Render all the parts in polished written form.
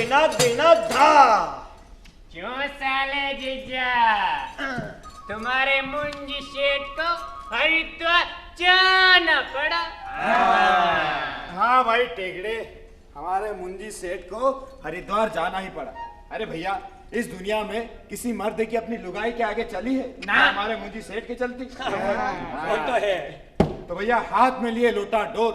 देना देना था। क्यों साले जीजा, तुम्हारे मुंजी सेठ को हरिद्वार जाना पड़ा? हाँ भाई टेकड़े, हमारे मुंजी सेठ को हरिद्वार जाना ही पड़ा। अरे भैया, इस दुनिया में किसी मर्द की अपनी लुगाई के आगे चली है ना? हमारे मुंजी सेठ के चलती। वो तो है। तो भैया हाथ में लिए लोटा डोर,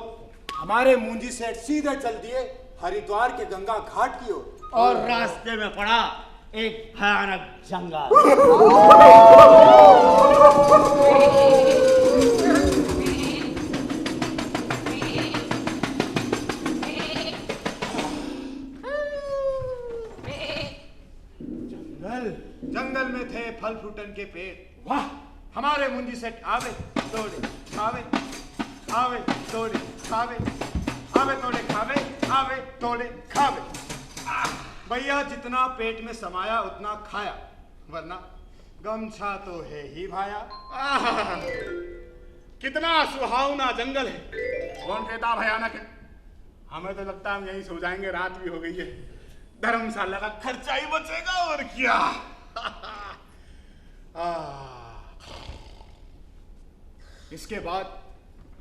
हमारे मुंजी सेठ सीधे चल दिए हरिद्वार के गंगा घाट की ओर। और रास्ते में पड़ा एक भयानक जंगल। जंगल में थे फल फ्रूटन के पेड़। वाह, हमारे मुंजी सेठ आवे तोड़े खावे, आवे तोड़े खावे, आवे तोड़े खावे, आवे तोड़े खावे। भैया जितना पेट में समाया उतना खाया, वरना गमछा तो है ही भाया। कितना सुहावना जंगल है, कौन कहता भयानक है? हमें तो लगता है हम यहीं सो जाएंगे, रात भी हो गई है, धर्मशाला का खर्चा ही बचेगा और क्या। इसके बाद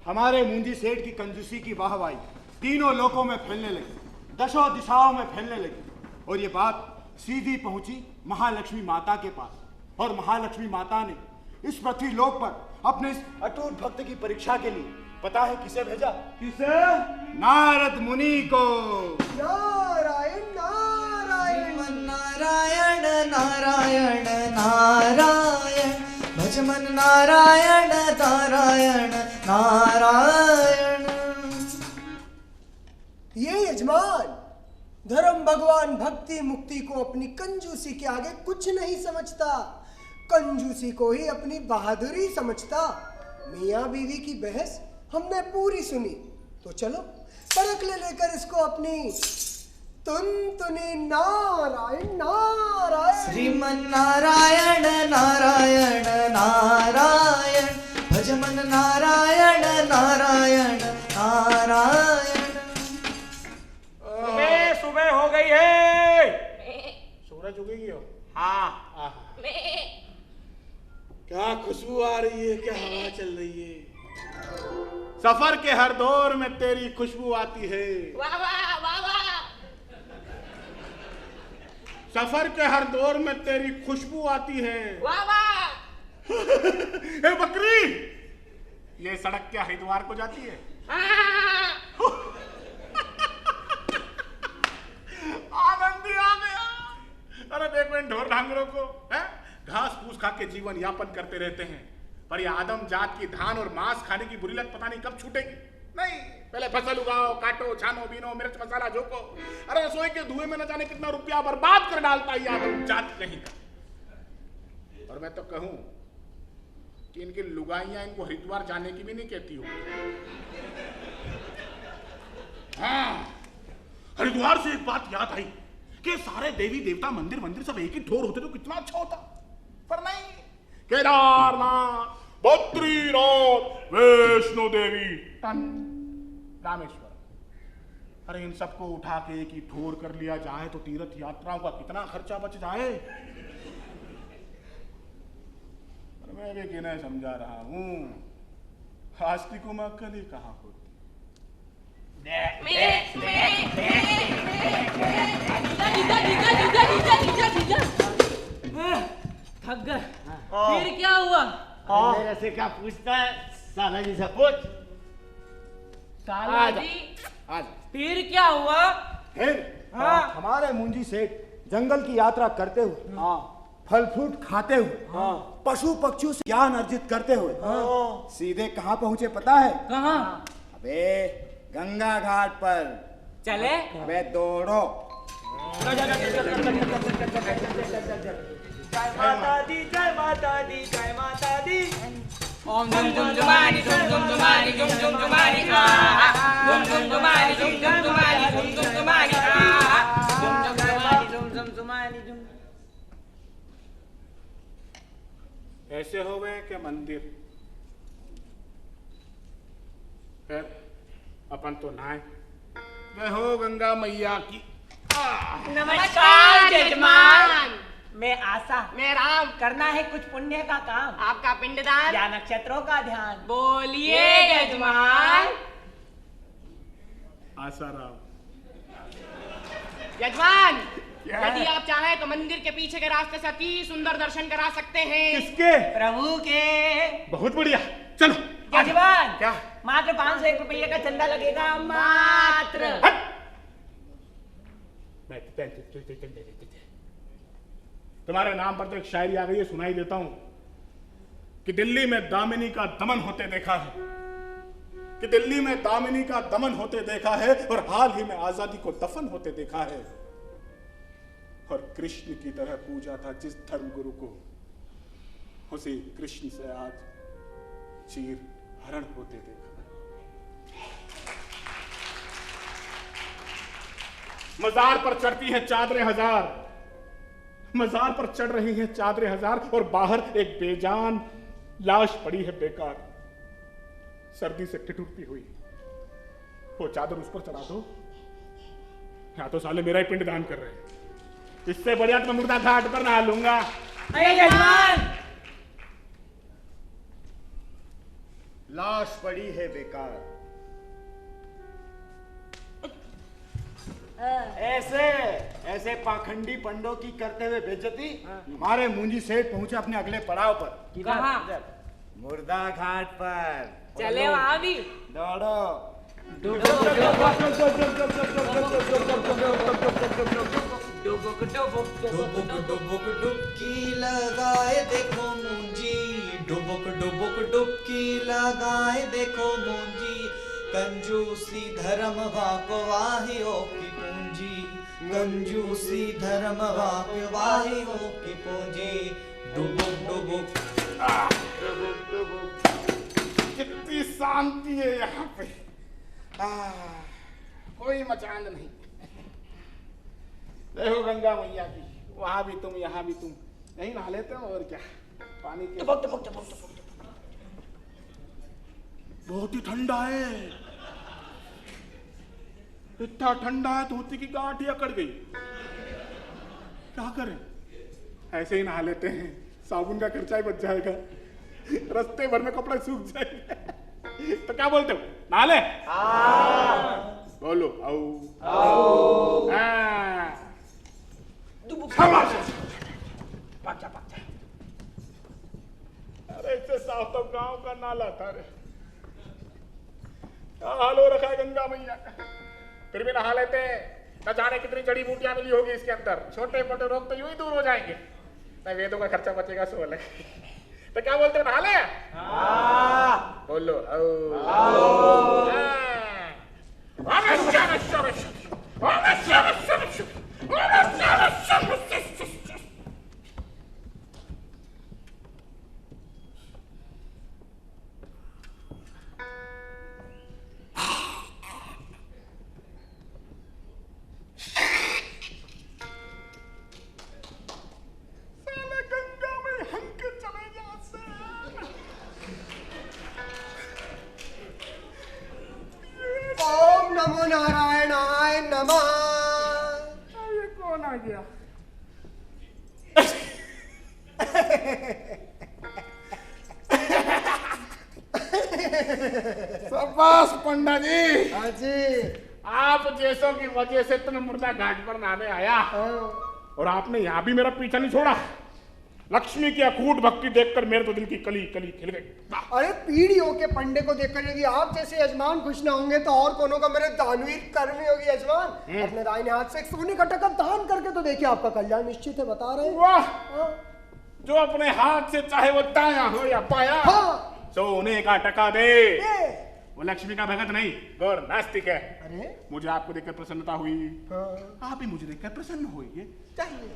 हमारे मुंजी सेठ की कंजूसी की वाहवाही तीनों लोकों में फैलने लगी, दशों दिशाओं में फैलने लगी, और ये बात सीधी पहुंची महालक्ष्मी माता के पास। और महालक्ष्मी माता ने इस पृथ्वी लोक पर अपने इस अटूट भक्त की परीक्षा के लिए पता है किसे भेजा? किसे? नारद मुनि को। नारायण नारायण नारायण नारायण नारायण, भजमन नारायण नारायण नारायण। ये यजमान धर्म भगवान भक्ति मुक्ति को अपनी कंजूसी के आगे कुछ नहीं समझता, कंजूसी को ही अपनी बहादुरी समझता। मियाँ बीवी की बहस हमने पूरी सुनी, तो चलो परख ले लेकर इसको अपनी तुनी। नारायण नारायण श्रीमन नारायण नारायण नारायण, भजमन नारायण नारायण नारायण। सुबह हो गई है, सूरज उगेगी। हाँ, क्या खुशबू आ रही है, क्या हवा चल रही है। सफर के हर दौर में तेरी खुशबू आती है। वाह वाह वाह वाह। सफर के हर दौर में तेरी खुशबू आती है। वाह वाह। ए बकरी, ये सड़क क्या हरिद्वार को जाती है? आनंदी आ गया। अरे देखो इन ढोर ढांगरों को, है घास फूस खा के जीवन यापन करते रहते हैं, पर ये आदम जात की धान और मांस खाने की बुरी लत पता नहीं कब छूटेगी। नहीं, पहले फसल उगाओ, काटो, छानो, बीनो, मिर्च मसाला झोंको। अरे रसोई के धुएं में न जाने कितना रुपया बर्बाद कर डालता है ये आदम जात कहीं का। और मैं तो कहूं कि इनकी लुगाइयां इनको हरिद्वार जाने की भी नहीं कहती हो। हाँ, हरिद्वार से एक बात याद आई कि सारे देवी देवता मंदिर मंदिर सब एक ही ठोर होते तो कितना अच्छा होता, पर नहीं। केदारनाथ, बद्रीनाथ, वैष्णो देवी, रामेश्वर, अरे इन सबको उठा के एक ही ठोर कर लिया जाए तो तीर्थ यात्राओं का कितना खर्चा बच जाए। मैं भी किन्हें समझा रहा हूं, आस्तिक को मैं अक्ल ही कहां होती। थक गए, फिर क्या हुआ? मेरे से क्या पूछता है, साला जी से पूछ। साला जी, आज फिर क्या हुआ? फिर हमारे मुंजी सेठ जंगल की यात्रा करते हुए, फल फ्रूट खाते हुए, पशु पक्षियों से ज्ञान अर्जित करते हुए सीधे कहां पहुंचे पता है? कहां? अबे गंगा घाट पर। चले? अबे दौड़ो। जय माता दी, जय माता दी, जय माता दी। ओम झुम झुम झुमारी झुम झुम झुमारी झुम झुम झुमारी झुम झुम झुमारी झुम झुम झुमारी झुम झुम झुमारी झुम झुम झुमारी झुम झुम झुमारी झुम। ऐसे हो गए के मंदिर, फिर अपन तो नहाए। जय हो गंगा मैया की। नमस्कार जजमान। मैं आशा, मैं राम। करना है कुछ पुण्य का काम, आपका पिंडदान या नक्षत्रों का ध्यान। बोलिए यजमान। आसाराम। यजमान, क्या है? यदि आप चाहें तो मंदिर के पीछे के रास्ते से अति सुंदर दर्शन करा सकते हैं। किसके? प्रभु के। बहुत बढ़िया, चलो। यजमान, क्या? मात्र 501 रुपये का चंदा लगेगा, मात्र। हट! तुम्हारे नाम पर तो एक शायरी आ गई है, सुनाई देता हूं कि दिल्ली में दामिनी का दमन होते देखा है, कि दिल्ली में दामिनी का दमन होते देखा है, और हाल ही में आजादी को दफन होते देखा है, और कृष्ण की तरह पूजा था जिस धर्म गुरु को, उसी कृष्ण से आज चीर हरण होते देखा। मजार पर चढ़ती हैं चादरें हजार, मजार पर चढ़ रही हैं चादरें हजार, और बाहर एक बेजान लाश पड़ी है बेकार, सर्दी से ठिठुरती हुई। वो चादर उस पर चढ़ा दो, या तो साले मेरा ही पिंड दान कर रहे हैं। इससे बढ़िया तो मैं मुर्दा घाट पर नहा लूंगा। अरे यजमान, लाश पड़ी है बेकार। ऐसे ऐसे पाखंडी पंडों की करते हुए बेइज्जती हमारे मुंजी सेठ पहुंचे अपने अगले पड़ाव पर। कहाँ? मुर्दा घाट पर। चले वहां भी। दौड़ो। डुबुक डुबकी लगाए देखो मुंजी, डुबुक डुबकी लगाए देखो मुंजी, कंजूसी धर्म वाको वाहियों की पूंजी, कंजूसी धर्म वाको वाहियों की पूंजी, डुबुक डुबुक कितनी शांति है यहाँ पे, कोई मचान नहीं। देखो गंगा मैया की, वहां भी तुम यहाँ भी तुम, यही नहा लेते हो और क्या। पानी के बहुत ही ठंडा है, इतना ठंडा है धोती की गांठ ही अकड़ गई। क्या करें, ऐसे ही नहा लेते हैं, साबुन का खर्चा ही बच जाएगा, रस्ते भर में कपड़ा सूख जाएगा। तो क्या बोलते हो, नहा ले? बोलो आओ। अरे इससे साफ तो गांव का नाला था रे, क्या हाल हो रखा है गंगा मैया का। फिर भी नहा लेते हैं, न जाने कितनी जड़ी बूटियां मिली होगी इसके अंदर, छोटे मोटे रोग तो यूं ही दूर हो जाएंगे, नहीं वेदों का खर्चा बचेगा सो अलग। तो क्या बोलते हो, नहा ले? बोलो आओ। ओम नमो नारायणाय नमः। ये कौन आ गया? शाबाश पंडा जी। हाँ जी। आप जैसों की वजह से तो मैं मुर्दा घाट पर नहाने आया, और आपने यहाँ भी मेरा पीछा नहीं छोड़ा। लक्ष्मी की अखूट भक्ति देखकर मेरे तो दिल की कली कली खिल गई। अरे पीढ़ियों के पंडे को देखकर यदि आप जैसे यजमान खुश ना होंगे तो और कोनो का मेरे दानवीर कर्मी होगी यजमान। अपने दाहिने हाथ से एक सोने का टका दान करके तो देखिए, आपका कल्याण निश्चित है, बता रहे हैं। वाह, जो अपने हाथ से चाहे वो दाया हो या पाया, सोने का टका दे। वो लक्ष्मी का भगत नहीं, गौर नास्तिक है। अरे मुझे आपको देखकर प्रसन्नता हुई, हाँ। आप भी मुझे देखकर प्रसन्न होइए। चाहिए।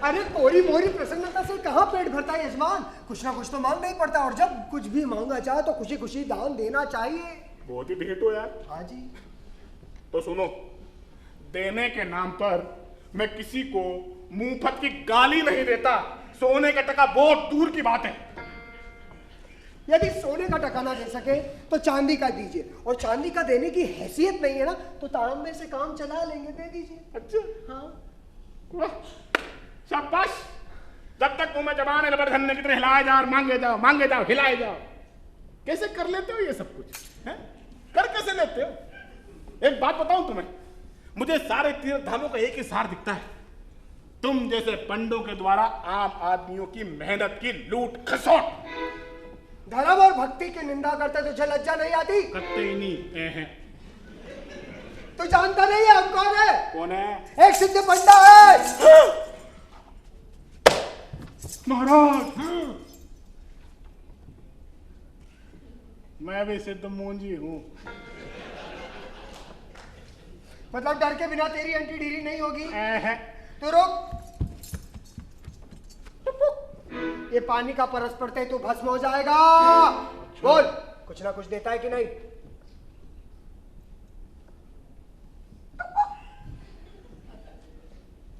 अरे कोरी मोरी प्रसन्नता से कहाँ पेट भरता है यजमान, कुछ ना कुछ तो मांगना ही पड़ता है, और जब कुछ भी मांगा चाहे तो खुशी खुशी दान देना चाहिए। बहुत ही ढेट हो यार। हाँ जी। तो सुनो, देने के नाम पर मैं किसी को मुंहफट की गाली नहीं देता, सोने का टका बहुत दूर की बात है। यदि सोने का टका ना दे सके तो चांदी का दीजिए, और चांदी का देने की हैसियत नहीं है ना तो तांबे से काम चला लेंगे, दे दीजिए। अच्छा हाँ शाबाश। जब तक मुंह में जबान है लबड़ धन्ने कितने हिलाए जाओ और मांगे जाओ हिलाए जाओ। कैसे कर लेते हो ये सब कुछ हैं? कर कैसे लेते हो? एक बात बताऊं तुम्हें, मुझे सारे तीर्थ धामों का एक ही सार दिखता है, तुम जैसे पंडों के द्वारा आम आदमियों की मेहनत की लूट खसोट। धर्म और भक्ति की निंदा करते तुझे लज्जा नहीं आती? करते ही नहीं हैं। तू जानता नहीं है हम कौन है? कौन है? एक सिद्ध पंडा है। महाराज मैं भी सिद्ध मूंजी हूं। मतलब डर के बिना तेरी एंटी ढीली नहीं होगी? तो रुक, ये पानी का परस पड़ते ही तू भस्म हो जाएगा। बोल, कुछ ना कुछ देता है कि नहीं?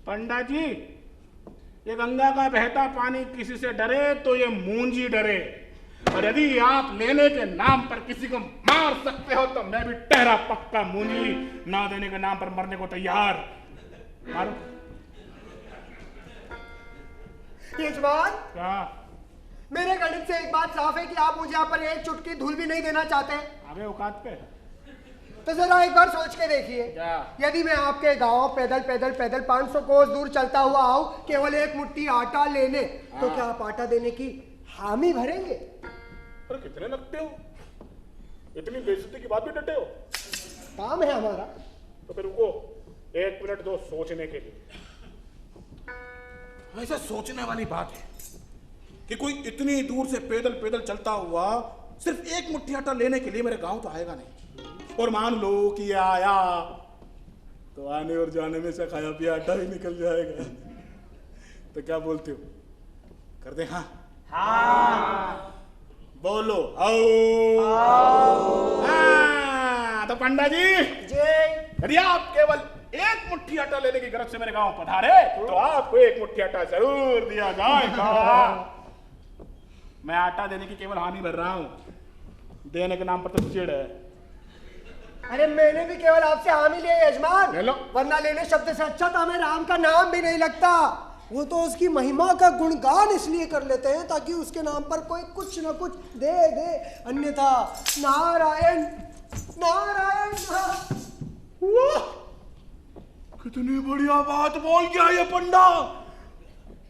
पंडा जी, ये गंगा का बहता पानी किसी से डरे तो ये मूंजी डरे, और यदि आप लेने के नाम पर किसी को मार सकते हो तो मैं भी टहरा पक्का मूंजी, ना देने के नाम पर मरने को तैयार। मारो। यजमान, क्या? मेरे गणित से एक बात साफ है कि आप मुझे यहाँ पर एक चुटकी धूल भी नहीं देना चाहते। आगे औकात पे। तो जरा एक बार सोच के देखिए, क्या? यदि मैं आपके गांव पैदल 500 कोस दूर चलता हुआ आऊं केवल एक मुट्ठी आटा लेने, तो क्या आप आटा देने की हामी भरेंगे? अरे कितने लगते हो, इतनी बेइज्जती की बात भी डटे हो। काम है हमारा। तो फिर रुको, 1 मिनट दो सोचने के लिए। ऐसा सोचने वाली बात है कि कोई इतनी दूर से पैदल चलता हुआ सिर्फ एक मुट्ठी आटा लेने के लिए मेरे गांव तो आएगा नहीं, और मान लो कि ये आया तो आने और जाने में से खाया पिया आटा ही निकल जाएगा। तो क्या बोलते हो, कर दे? हाँ बोलो आओ। हाँ, तो पंडा जी, यदि आप केवल एक मुट्ठी आटा लेने की गरज से मेरे गांव पधारे तो आपको एक मुट्ठी आटा जरूर दिया जाएगा। मैं आटा देने की केवल हामी भर रहा हूं, देने के नाम पर तो चिड़ है। अरे मैंने भी केवल आपसे हामी लिया यजमान, ले लो। वरना लेने शब्द से अच्छा तो हमें राम का नाम भी नहीं लगता। वो तो उसकी महिमा का गुणगान इसलिए कर लेते हैं ताकि उसके नाम पर कोई कुछ न कुछ दे दे, अन्यथा नारायण नारायण। वाह, कितनी बढ़िया बात बोल गया ये पंडा।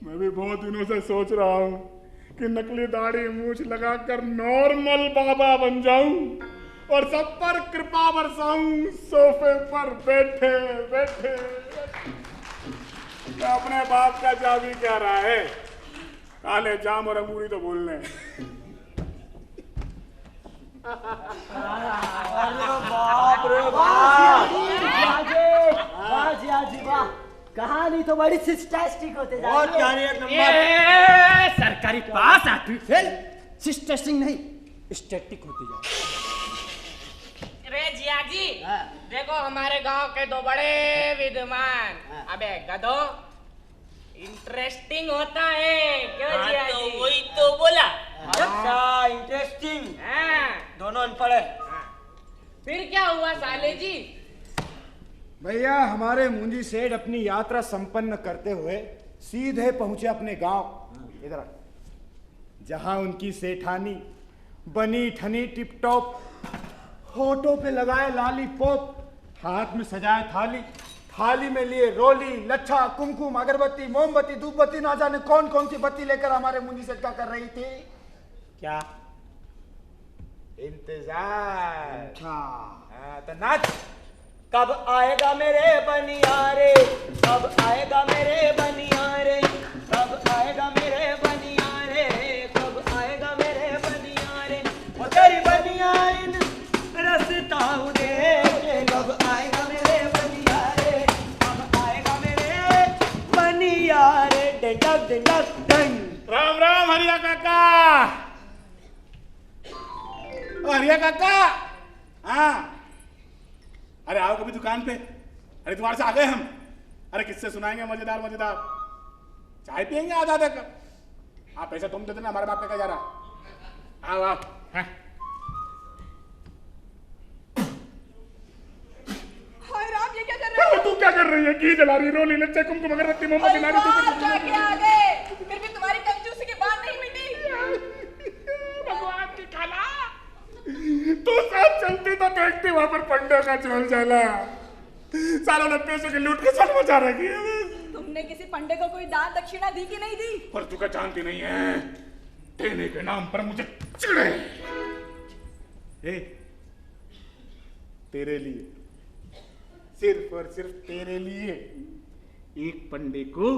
मैं भी बहुत दिनों से सोच रहा हूं कि नकली दाढ़ी मूछ लगाकर नॉर्मल बाबा बन जाऊं और सब पर कृपा बरसाऊं, सोफे पर बैठे बैठे। मैं अपने बाप का जावी क्या रहा है, काले जाम और अंगूरी तो बोलने। बाप रे बाप, वाह, कहानी तो बड़ी सिस्टेस्टिक होते जा रही है। सरकारी पास आती फेल, सिस्टेस्टिक नहीं स्टैटिक होती जा रही है। अरे जिया जी, देखो हमारे गांव के दो बड़े विद्वान। अबे गधो, इंटरेस्टिंग होता है क्यों जिया जी? तो वही तो बोला। अच्छा इंटरेस्टिंग। दोनों अनपढ़ है। फिर क्या हुआ साले जी? भैया, हमारे मुंजी सेठ अपनी यात्रा संपन्न करते हुए सीधे पहुंचे अपने गांव, इधर जहां उनकी सेठानी बनी ठनी टिप टॉप, होठों पे लगाए लॉलीपॉप, हाथ में सजाए थाली, थाली में लिए रोली, लच्छा, कुमकुम, अगरबत्ती, मोमबत्ती, धूपबत्ती, ना जाने कौन कौन सी बत्ती लेकर हमारे मुंजी सेठ क्या कर रही थी? क्या इंतजार? तो नाच। कब आएगा मेरे बनियारे, कब आएगा मेरे बनियारे, कब आएगा मेरे बनियारे, कब आएगा मेरे बनियारे, वो तेरी बनियाइन रसता दे, कब आएगा मेरे बनियारे, कब आएगा मेरे बनियारे, डंडक डंडक डंड। राम राम हरिया काका। हरिया काका, हाँ, अरे आओ कभी दुकान पे। अरे तुम्हारे से आ गए हम। अरे किससे सुनाएंगे मजेदार मजेदार, चाय पियेंगे आधा देकर। आप पैसा तुम दे देना, हमारे बाप पे क्या जा रहा। आओ आओ। हाँ। हाय राम, ये क्या कर रहे हो? तू क्या कर रही है? घी जला रही, रोली लच्चे कुमकुम अगरबत्ती मोमबत्ती नारी जाके आ गए, फिर भी तुम्हारी कंजूसी की बात नहीं मिटी। भगवान की खाला, तू साथ चलती तो देखती वहां पर पंडे का चोल चला। सालों ने पैसों की लूट के सब मचा रखी है। तुमने किसी पंडे को कोई दान दक्षिणा दी कि नहीं दी? पर तू क्या जानती नहीं है, देने के नाम पर मुझे चिढ़े। तेरे लिए, सिर्फ और सिर्फ तेरे लिए एक पंडे को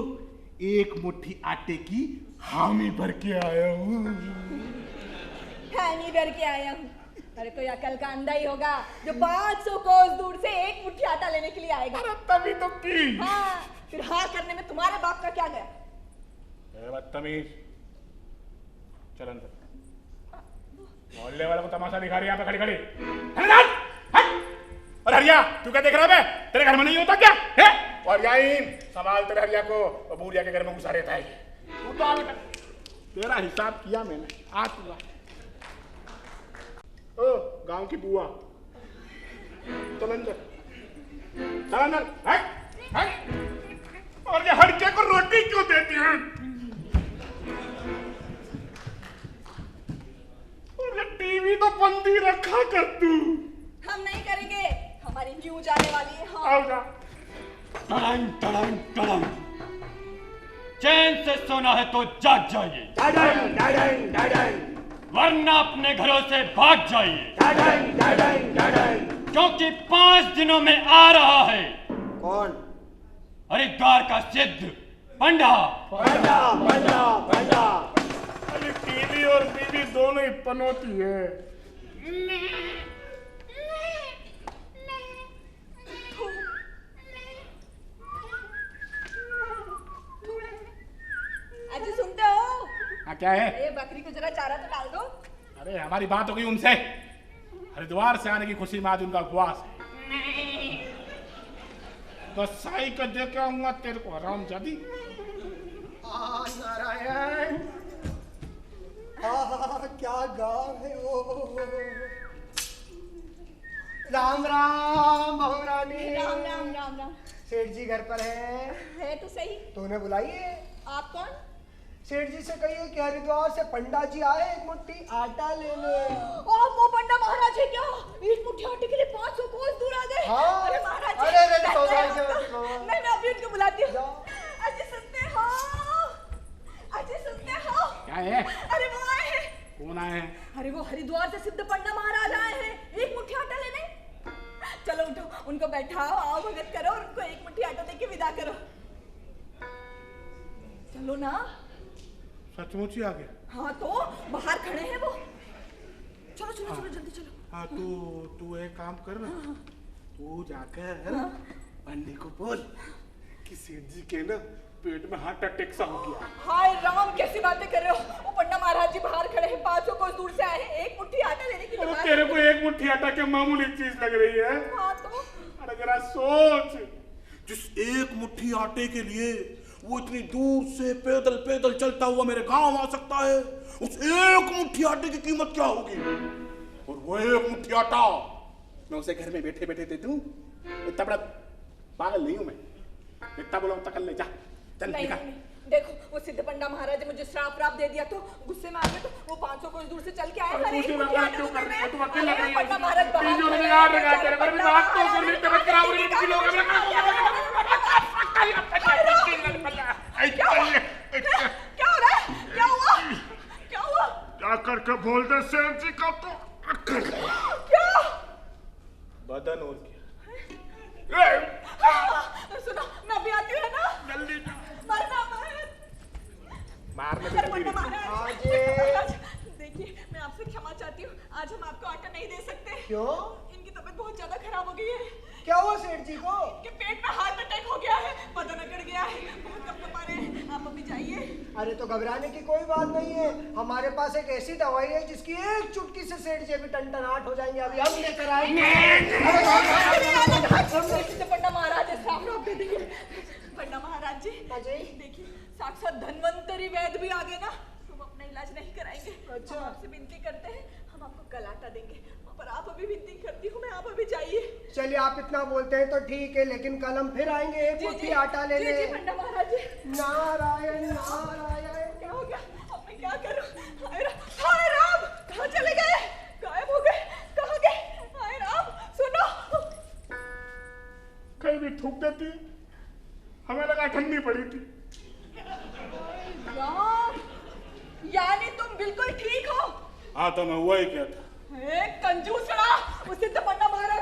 एक मुट्ठी आटे की हामी भर के आया हूँ। हामी भर के आया हूँ? अरे कोई अकल का अंधा ही होगा जो 500 कोस दूर से एक मुट्ठी आटा लेने के लिए आएगा। अरे तभी तो की। हाँ, फिर हाँ करने में तुम्हारे बाप का क्या गया? बदतमीज, चल अंदर। मोहल्ले वालों को तमाशा दिखा रही है यहाँ पे खड़ी खड़ी। और हरिया, तू क्या देख रहा है? तेरे घर में नहीं होता क्या है? और याइन संभाल तेरे हरिया को, और बूढ़िया के घर में घुसा रहता है। तू तो आ बेटा, तेरा हिसाब किया मैंने। आज तू ओ गांव की बुआ, चल अंदर, चल अंदर। है? और ये हड़के को रोटी क्यों देती है? और ये टीवी तो बंद ही रखा कर तू। हम नहीं करेंगे, हमारी न्यूज आने वाली है। हाँ। आओ जा। टड़ंग टड़ंग टड़ंग, चैन से सोना है तो जाग जाइए, डडंग डडंग डडंग वरना अपने घरों से भाग जाइए, डडंग डडंग डडंग। क्योंकि 5 दिनों में आ रहा है कौन? हरिद्वार का सिद्ध पंडा। पंडा पंडा पंडा। अरे टीवी और बीवी दोनों ही पनौती है। अजी सुनते हो? हाँ क्या है? ये बकरी को जरा चारा तो डाल दो। अरे हमारी बात हो गई उनसे, हरिद्वार से आने की खुशी में आज उनका उपवास है। गोसाई को दे के आऊंगा तेरे को हराम जादी। नारायण, क्या गाँव है वो। राम राम बहू रानी। राम राम राम राम। सेठ जी घर पर है तो सही। तूने बुलाई है? आप कौन? सेठ जी से कहिए कि हरिद्वार से पंडा जी आए, एक मुट्ठी आटा लेने। वो पंडा महाराज है क्या? एक मुट्ठी आटे के लिए 500 कोस दूर आ गए। हाँ। अरे महाराज, अरे मैं अभी उनको बुलाती हूँ। जाओ। अजी सुनते हो? अजी सुनते हो? क्या है? अरे वो आए हैं। कौन आए हैं? अरे वो हरिद्वार से सिद्ध पंडा महाराज आए हैं, एक मुट्ठी आटा लेने। चलो उठो, उनको बैठाओ, आओ भगत करो और उनको एक मुट्ठी आटा देके विदा करो। चलो ना। सचमुच ही आ गया? हाँ तो बाहर खड़े हैं वो। चलो चलो चलो जल्दी चलो। हाँ तू एक काम कर ना, तू जाकर पंडित को बोल कि सेठ जी के ना पेट में हार्ट अटैक सा हो गया। हाय राम, कैसी बातें कर रहे हो? वो पंडा महाराज जी बाहर खड़े हैं, 500 कोस दूर से आए हैं, एक मुट्ठी आटा लेने के लिए। तेरे को एक मुट्ठी आटा क्या मामूली चीज लग रही है? हाँ तो। अरे जरा सोच, जिस एक मुट्ठी आटे के लिए वो इतनी दूर से पैदल पैदल चलता हुआ मेरे गांव आ सकता है, उस एक मुट्ठी आटे की कीमत क्या होगी? और वो एक मुट्ठी आटा मैं उसे घर में बैठे बैठे दे दूं? इतना बड़ा पागल नहीं हूं मैं, इतना बोला तक ले जा। चल नहीं, नहीं, देखो वो सिद्ध पंडा महाराज ने मुझे श्राप व्राप दे दिया तो गुस्से में आ गए, तो वो 500 कोस दूर से चल के आए। अरे मुझे लगा क्यों कर रही है तू? अकेले लग रही है। पंडा महाराज बाहर तीनों ने याद रखा तेरे पर भी रात को कर लेते बच कराओ रे किसी लोग क्या हो रहा है? क्या हुआ? क्या हुआ? क्या करके बोल दे सेठ जी का तो अक्कल क्या? बदन और क्या? सुनो, मैं अभी आती हूँ ना। जल्दी मरना मारने अरे पंडा महाराज, देखिए मैं आपसे क्षमा चाहती हूँ, आज हम आपको आटा नहीं दे सकते। क्यों? इनकी तबीयत बहुत ज्यादा खराब हो गई है। क्या हुआ सेठ जी को? इनके पेट में हार्ट अटैक हो गया है, बदन अकड़ गया है, बहुत कपकपा रहे हैं। आप अभी जाइए। अरे तो घबराने की कोई बात नहीं है, हमारे पास एक ऐसी दवाई है जिसकी एक चुटकी से सेठ जी अभी टनटनाट हो जाएंगे। अभी हम लेकर आएंगे। पंडा महाराज श्राप व्राप दे देंगे। पंडा महाराज जी अजय देखिए, साक्षात धन्वंतरी वैद्य भी आ गए ना, तुम अपना इलाज नहीं कराएंगे। अच्छा। हम आपसे विनती करते हैं, हम आपको कल आटा देंगे, पर आप अभी विनती करती हूँ मैं, आप अभी जाइए। चलिए आप इतना बोलते हैं तो ठीक है, लेकिन कल हम फिर आएंगे एक मुट्ठी आटा लेने। जी पंडा महाराज जी। नारायण नारायण। क्या हो गया, अब मैं क्या करूं? हाय राम, कहाँ चले गए, गायब हो गए, कहाँ गए? हाय राम, सुनो। कहीं भी थूक देती है, हमें लगा ठंडी पड़ी थी। राम, यानी तुम बिल्कुल ठीक हो? हाँ तो मैं वही कहता। कंजूसड़ा, उसे तो पंडा महाराज